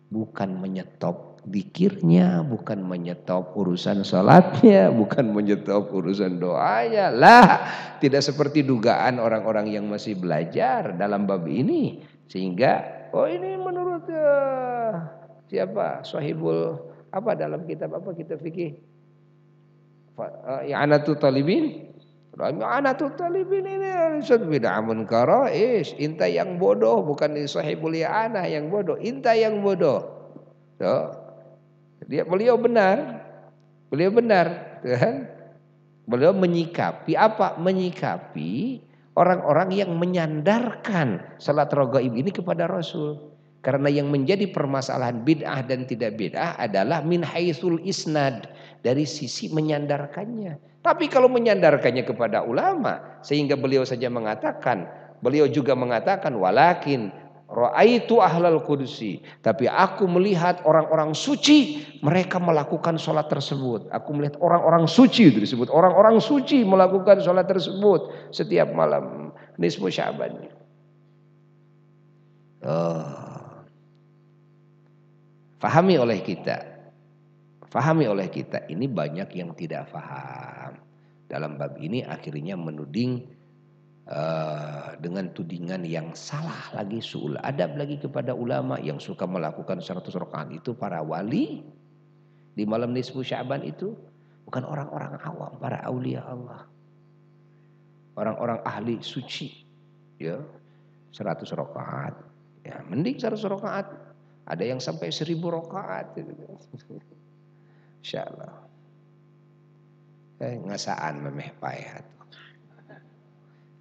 Bukan menyetop zikirnya, bukan menyetop urusan salatnya, bukan menyetop urusan doanya. Lah, tidak seperti dugaan orang-orang yang masih belajar dalam bab ini. Sehingga ini menurut siapa? Sahibul apa dalam kitab apa kitab fikih? I'anatul Talibin. I'anatul Talibin ini bid'ah munkarah. Inta yang bodoh, bukan sahibul i'anah yang bodoh, inta yang bodoh. Beliau benar. Beliau benar, kan? Beliau menyikapi apa? Menyikapi orang-orang yang menyandarkan salat raghaib ini kepada Rasul. Karena yang menjadi permasalahan bid'ah dan tidak bid'ah adalah min haitsul isnad, dari sisi menyandarkannya. Tapi kalau menyandarkannya kepada ulama, sehingga beliau juga mengatakan walakin ra'aitu ahlal qudsi, tapi aku melihat orang-orang suci mereka melakukan sholat tersebut. Aku melihat orang-orang suci itu disebut orang-orang suci melakukan sholat tersebut setiap malam nisfu Sya'ban. Fahami oleh kita ini banyak yang tidak faham dalam bab ini, akhirnya menuding dengan tudingan yang salah lagi, su'ul adab lagi kepada ulama yang suka melakukan 100 rakaat itu. Para wali di malam nisfu Sya'ban itu bukan orang-orang awam, para aulia Allah, orang-orang ahli suci, ya 100 rakaat, ya mending 100 rakaat. Ada yang sampai 1000 rakaat. Insyaallah. Ngasaan memeh payah.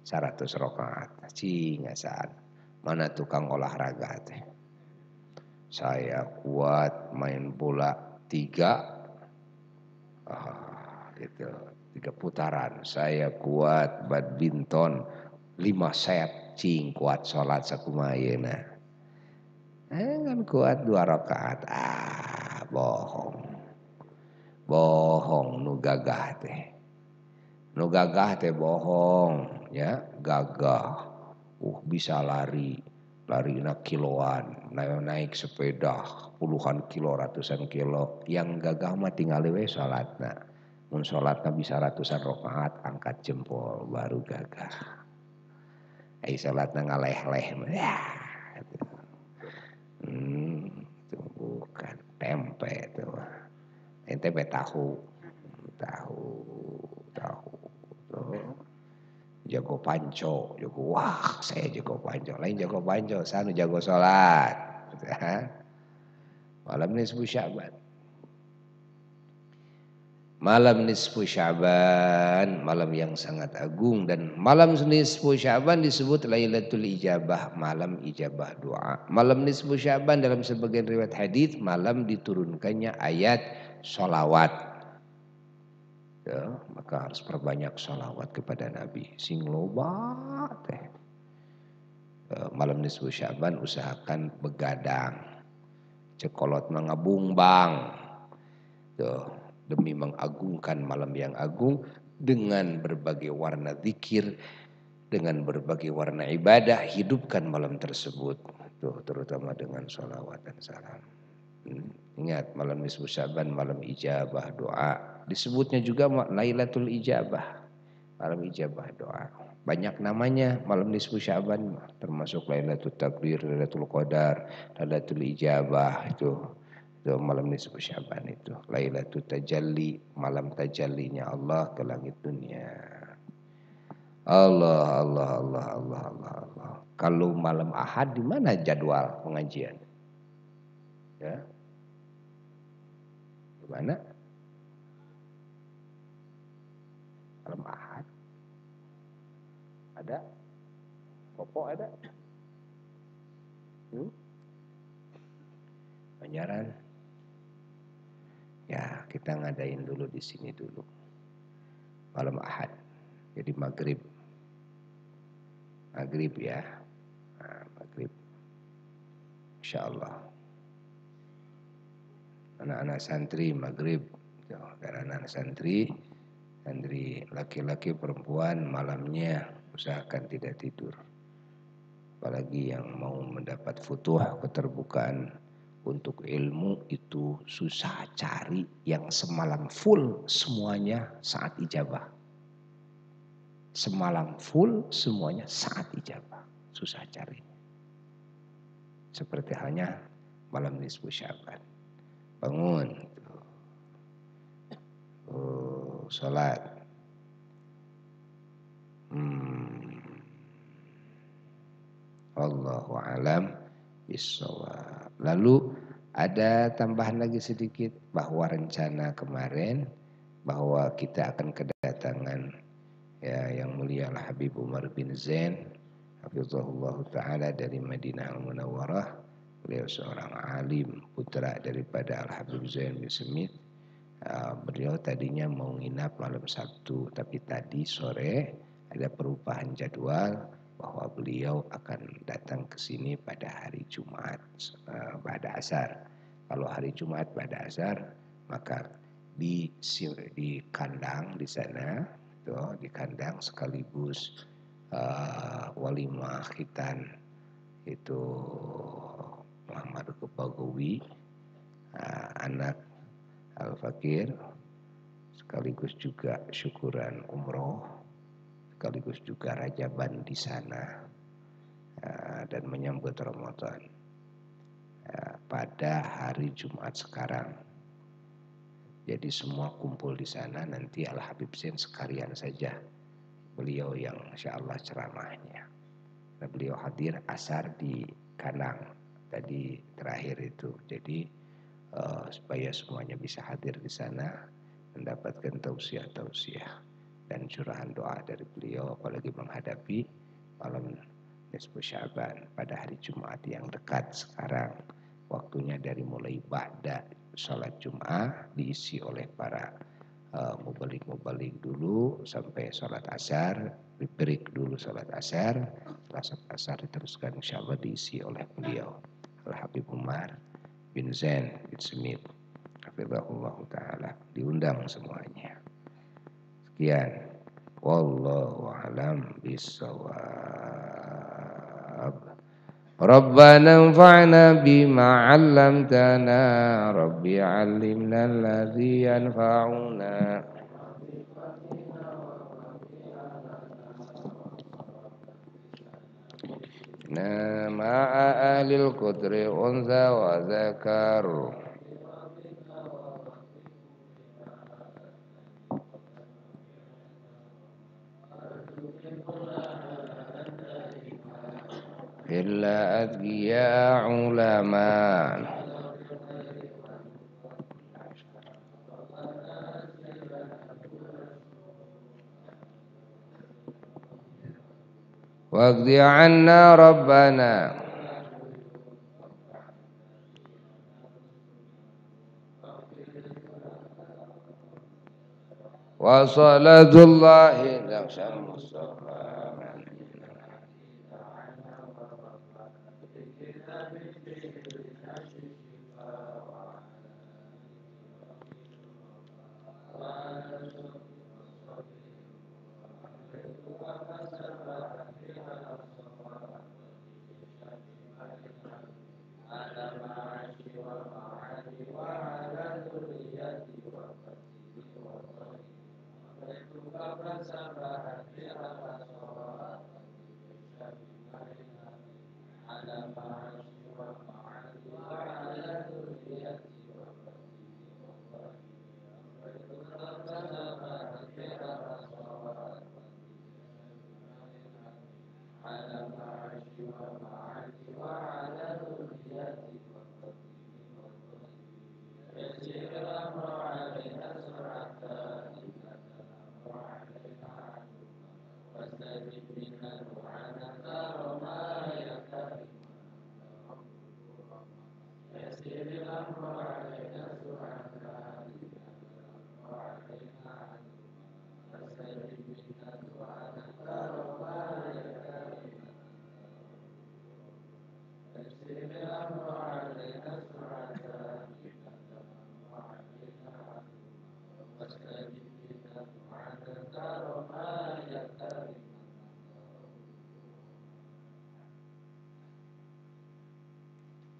100 rakaat. Ngasaan. Mana tukang olahraga teh. Saya kuat main bola 3. Gitu. 3 putaran. Saya kuat badminton 5 set. Kuat salat sakumaha ayeuna. Kan kuat 2 rakaat. Bohong nu gagah teh. Nu gagah teh bohong, ya, gagah. Bisa lari larina kiloan, naik sepeda puluhan kilo, ratusan kilo. Yang gagah mah tinggal we salatna. Mun salatna bisa ratusan rakaat, angkat jempol baru gagah. Ai salatna ngaleh-leh ya. Itu bukan tempe itu. Tempe tahu. Tuh. Jago panco, wah saya jago panco, lain jago panco, sanu jago sholat. Malam nisfu Sya'ban. Malam nisfu Sya'ban, malam yang sangat agung, dan malam nisfu Sya'ban disebut Lailatul Ijabah, malam ijabah doa. Malam nisfu Sya'ban dalam sebagian riwayat hadis malam diturunkannya ayat sholawat. Ya, maka harus perbanyak sholawat kepada Nabi. Sing loba teh. Malam nisfu Sya'ban usahakan begadang. Cekolot mangabungbang. Tuh, demi mengagungkan malam yang agung dengan berbagai warna zikir, dengan berbagai warna ibadah, hidupkan malam tersebut. Tuh, terutama dengan sholawat dan salam. Ingat, malam nisfu Sya'ban malam ijabah doa. Disebutnya juga Lailatul Ijabah, malam ijabah doa. Banyak namanya malam nisfu Sya'ban, termasuk Lailatul Takbir, Lailatul Qadar, Lailatul Ijabah itu malam nisfu Sya'ban itu. Lailatul Tajalli, malam tajallinya Allah ke langit dunia. Allah. Kalau malam Ahad di mana jadwal pengajian? Ya. Di mana? Malam Ahad. Ada? Popo ada? Banjaran. Ya, kita ngadain dulu di sini dulu. Malam Ahad. Jadi maghrib ya. Nah, maghrib. Insyaallah. Anak-anak santri maghrib. Dan anak santri laki-laki perempuan malamnya usahakan tidak tidur. Apalagi yang mau mendapat futuh, keterbukaan untuk ilmu itu susah cari yang semalam full semuanya saat ijabah. Semalam full semuanya saat ijabah. Susah cari. Seperti halnya malam nisfu Sya'ban. Bangun. Salat. Allahu a'lam bishawab. Lalu ada tambahan lagi sedikit bahwa rencana kemarin bahwa kita akan kedatangan ya yang mulia Al-Habib Umar bin Zain hafizahullah taala dari Madinah Al-Munawwarah. Beliau seorang alim, putra daripada Al-Habib Zain bin Smith. Beliau tadinya mau nginap malam Sabtu, tapi tadi sore ada perubahan jadwal bahwa beliau akan datang ke sini pada hari Jumat pada asar. Kalau hari Jumat pada asar, maka di kandang di sana, di kandang sekaligus walimah khitan itu Muhammad Bagawi, anak Al-Fakir, sekaligus juga syukuran umroh, sekaligus juga rajaban di sana dan menyambut Ramadan pada hari Jumat sekarang. Jadi semua kumpul di sana, nanti Al-Habib Zain sekalian saja beliau yang insyaallah ceramahnya. Nah, beliau hadir asar di kandang tadi terakhir itu. Jadi supaya semuanya bisa hadir di sana, mendapatkan tausiah dan curahan doa dari beliau, apalagi menghadapi malam nisfu Sya'ban pada hari Jumat yang dekat sekarang. Waktunya dari mulai ba'da salat Jumat diisi oleh para mubalik dulu sampai salat asar, break dulu salat asar, setelah salat asar diteruskan insyaallah diisi oleh beliau Al-Habib Umar bin Zain bin Smith hafizahullah taala. Diundang semuanya. Sekian. Wallahu a'lam bishawab. Rabbana anfa'na bima 'allamtana Rabbi 'allimna alladzi yanfa'una ma'a ahlil qudri unza wa zakar illa adgiya ulama waqdi 'anna rabbana wa salatullahi nafsan mustafa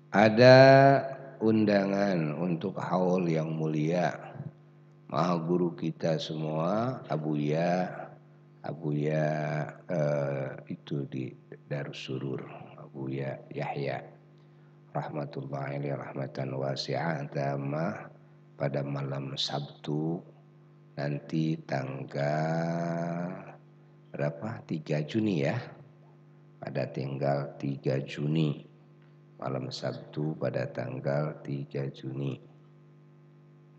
Ada undangan untuk haul yang mulia Maha Guru kita semua Abuya itu di Darussurur Abuya Yahya rahmatullahi alaihi rahmatan wasi'ah tamah pada malam Sabtu nanti tanggal berapa? 3 Juni ya. Pada tanggal 3 Juni malam Sabtu pada tanggal 3 Juni.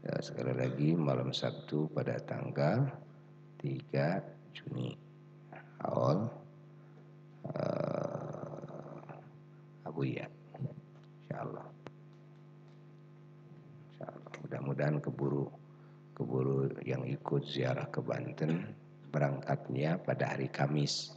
Ya, sekali lagi malam Sabtu pada tanggal 3 Juni. Awal Abuya. Insyaallah. Insyaallah. Mudah-mudahan keburu yang ikut ziarah ke Banten berangkatnya pada hari Kamis.